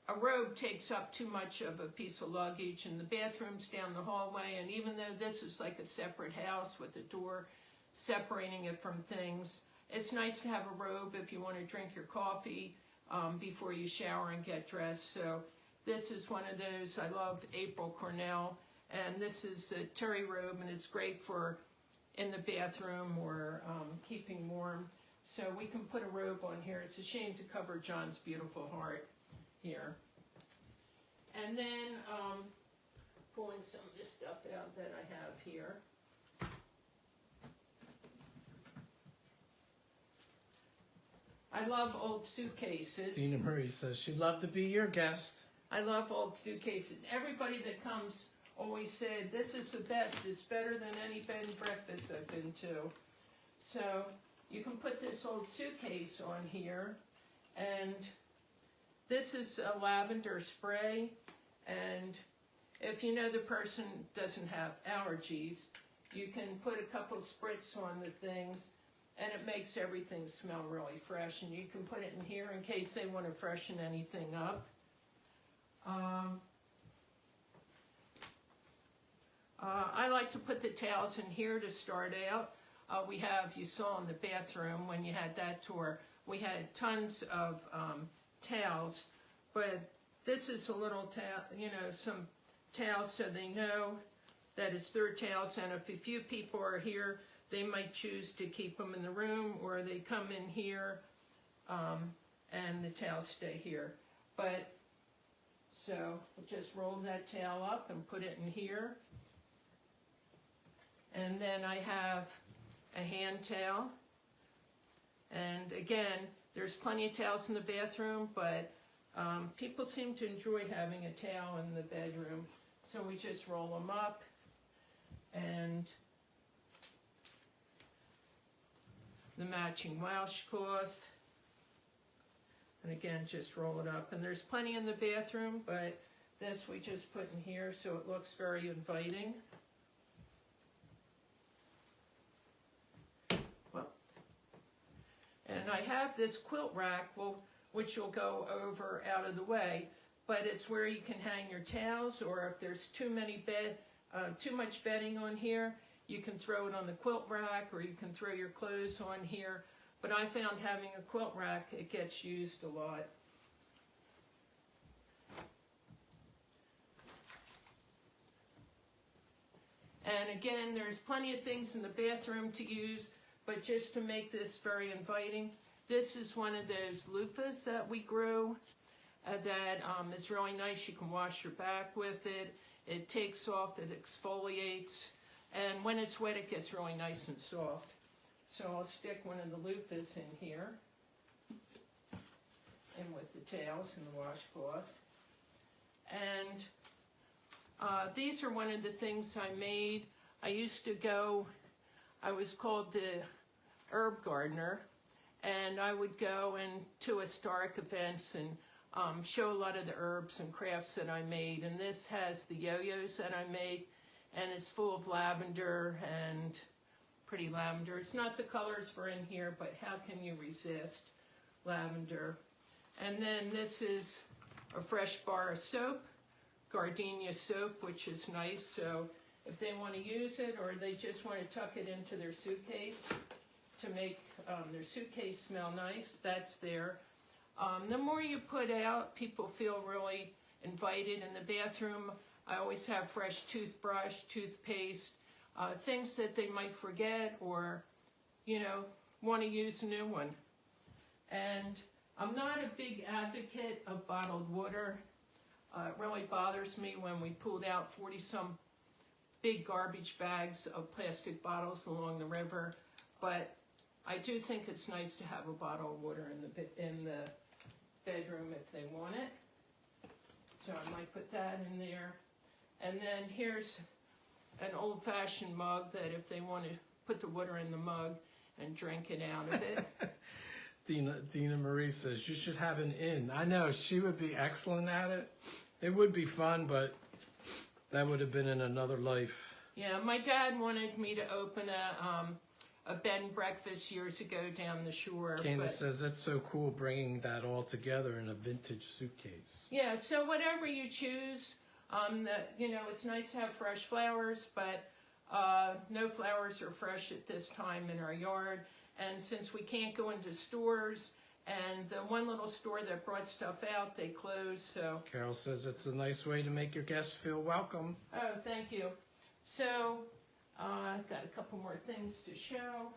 A robe takes up too much of a piece of luggage, and the bathroom's down the hallway, and even though this is like a separate house with a door separating it from things, it's nice to have a robe if you want to drink your coffee before you shower and get dressed. So this is one of those. I love April Cornell, and this is a terry robe, and it's great for in the bathroom or keeping warm. So we can put a robe on here. It's a shame to cover John's beautiful heart here. And then pulling some of this stuff out that I have here. I love old suitcases. Dina Marie says she'd love to be your guest. I love old suitcases. Everybody that comes always said, this is the best. It's better than any bed and breakfast I've been to. So you can put this old suitcase on here, and this is a lavender spray, and if you know the person doesn't have allergies, you can put a couple spritz on the things, and it makes everything smell really fresh, and you can put it in here in case they want to freshen anything up. I like to put the towels in here to start out. We have, you saw in the bathroom when you had that tour, we had tons of towels, but this is a little towel, you know, some towels so they know that it's their towels, and if a few people are here, they might choose to keep them in the room, or they come in here, and the towels stay here. But, so, we'll just roll that towel up and put it in here. And then I have a hand towel. And again, there's plenty of towels in the bathroom, but people seem to enjoy having a towel in the bedroom. So we just roll them up, and the matching washcloth. And again, just roll it up. And there's plenty in the bathroom, but this we just put in here so it looks very inviting. Well, and I have this quilt rack, which will go over out of the way, but it's where you can hang your towels, or if there's too much bedding on here, you can throw it on the quilt rack, or you can throw your clothes on here. But I found having a quilt rack, it gets used a lot. And again, there's plenty of things in the bathroom to use, but just to make this very inviting, this is one of those loofahs that we grew that is really nice. You can wash your back with it. It takes off, it exfoliates, and when it's wet, it gets really nice and soft. So I'll stick one of the loofahs in here, and with the towels and the washcloth. And these are one of the things I made. I used to go, I was called the herb gardener, and I would go to historic events and show a lot of the herbs and crafts that I made. And this has the yo-yos that I make, and it's full of lavender and pretty lavender. It's not the colors for in here, but how can you resist lavender? And then this is a fresh bar of soap, gardenia soap, which is nice. So if they want to use it, or they just want to tuck it into their suitcase to make their suitcase smell nice, that's there. The more you put out, people feel really invited. In the bathroom, I always have fresh toothbrush, toothpaste, things that they might forget, or, you know, want to use a new one. And I'm not a big advocate of bottled water. It really bothers me when we pulled out 40-some big garbage bags of plastic bottles along the river. But I do think it's nice to have a bottle of water in the bedroom if they want it. So I might put that in there. And then here's an old-fashioned mug that if they want to put the water in the mug and drink it out of it. Dina Marie says, you should have an inn. I know, she would be excellent at it. It would be fun, but that would have been in another life. Yeah, my dad wanted me to open a bed and breakfast years ago down the shore. Candace says, that's so cool bringing that all together in a vintage suitcase. Yeah, so whatever you choose, you know, it's nice to have fresh flowers, but no flowers are fresh at this time in our yard. And since we can't go into stores, and the one little store that brought stuff out, they closed, so. Carol says it's a nice way to make your guests feel welcome. Oh, thank you. So, I've got a couple more things to show.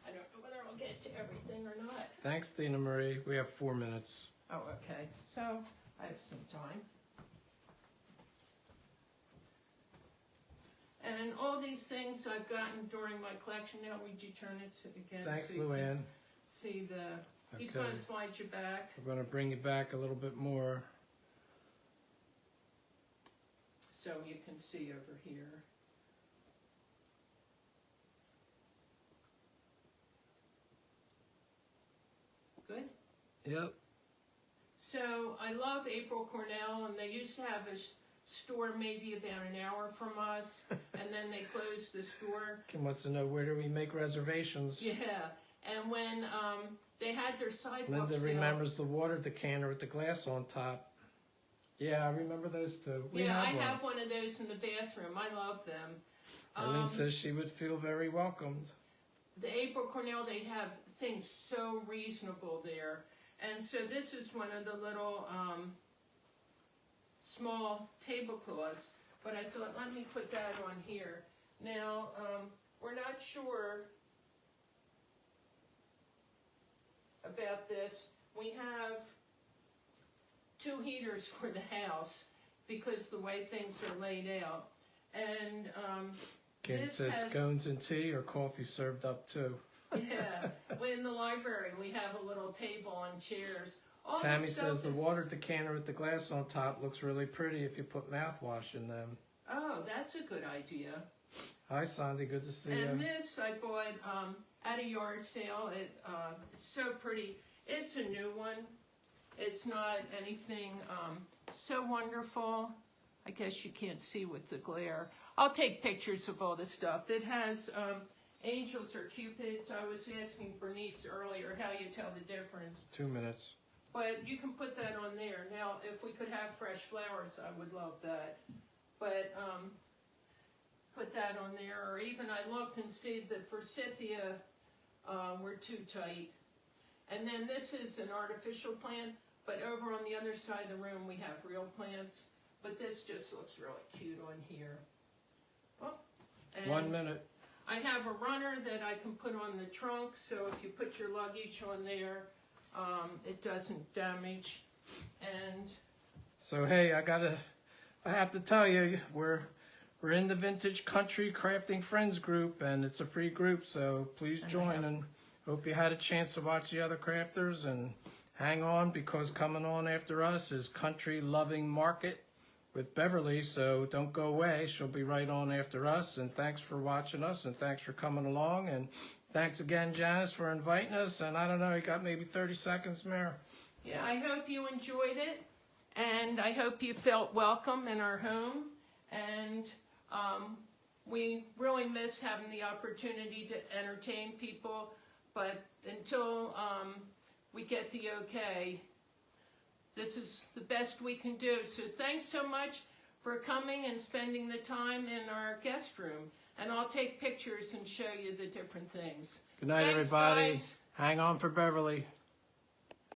I don't know whether I'll get to everything or not. Thanks, Dina Marie. We have 4 minutes. Oh, okay. So, I have some time. And all these things I've gotten during my collection. Now, would you turn it again? Thanks, so you can Luann. see the, he's Okay. going to slide you back. We're going to bring you back a little bit more. So you can see over here. Good? Yep. So I love April Cornell, and they used to have a store maybe about an hour from us, and then they closed the store. Kim wants to know, where do we make reservations? Yeah, and when they had their sidewalk Linda sale. remembers the water decanter with the glass on top. Yeah, I remember those too. We Yeah, I have one. have one of those in the bathroom. I love them. Arlene says she would feel very welcomed. The April Cornell, they have things so reasonable there. And so this is one of the little small tablecloths, but I thought, let me put that on here. Now, we're not sure about this. We have 2 heaters for the house because the way things are laid out. And Kid says scones and tea or coffee served up too. Yeah, in the library we have a little table and chairs. All Tammy this says stuff the is- water decanter with the glass on top looks really pretty if you put mouthwash in them. Oh, that's a good idea. Hi Sandy, good to see And you. this I bought at a yard sale. It's so pretty. It's a new one. It's not anything so wonderful. I guess you can't see with the glare. I'll take pictures of all the stuff. It has angels or cupids. I was asking Bernice earlier how you tell the difference. 2 minutes. But you can put that on there. Now, if we could have fresh flowers, I would love that. But put that on there. Or even I looked and see that forsythia were too tight. And then this is an artificial plant, but over on the other side of the room we have real plants. But this just looks really cute on here. Oh, and 1 minute. I have a runner that I can put on the trunk, so if you put your luggage on there, it doesn't damage. And So hey, I have to tell you, we're in the Vintage Country Crafting Friends group, and it's a free group, so please join, and hope you had a chance to watch the other crafters, and hang on, because coming on after us is Country Loving Market with Beverly, so don't go away. She'll be right on after us, and thanks for watching us, and thanks for coming along, and thanks again, Janice, for inviting us, and I don't know, you got maybe 30 seconds, Mayor? yeah, I hope you enjoyed it, and I hope you felt welcome in our home, and we really miss having the opportunity to entertain people, but until we get the okay, this is the best we can do. So thanks so much for coming and spending the time in our guest room. And I'll take pictures and show you the different things. Good night, Thanks, everybody. guys. Hang on for Beverly.